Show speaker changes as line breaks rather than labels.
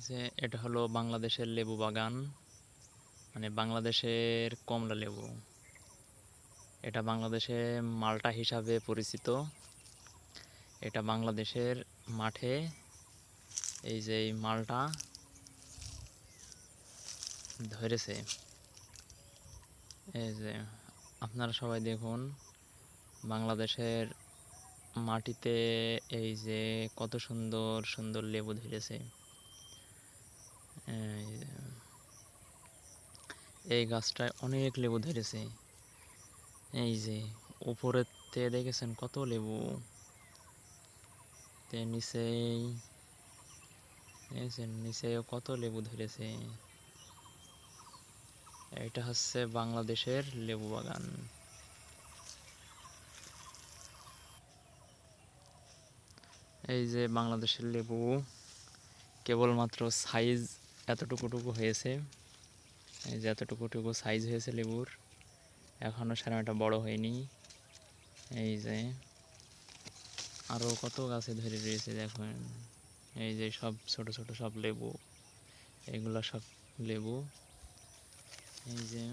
যে এটা হলো বাংলাদেশের লেবু বাগান, মানে বাংলাদেশের কমলা লেবু। এটা বাংলাদেশে মাল্টা হিসাবে পরিচিত। এটা বাংলাদেশের মাঠে এই যে এই মালটা ধরেছে। এই যে আপনারা সবাই দেখুন, বাংলাদেশের মাটিতে এই যে কত সুন্দর সুন্দর লেবু ধরেছে। এই গাছটায় অনেক লেবু ধরেছে। এই যে উপরেতে দেখেছেন কত লেবু, তে নিচেও কত লেবু ধরেছে। এটা হচ্ছে বাংলাদেশের লেবু বাগান। এই যে বাংলাদেশের লেবু কেবলমাত্র সাইজ এতটুকুটুকু হয়েছে। এই যে এতটুকুটুকু সাইজ হয়েছে লেবুর, এখনও সেরকম বড় হয়নি। এই যে আরও কত গাছে ধরে রয়েছে দেখুন। এই যে সব ছোট ছোট সব লেবু, এগুলো সব লেবু। এই যে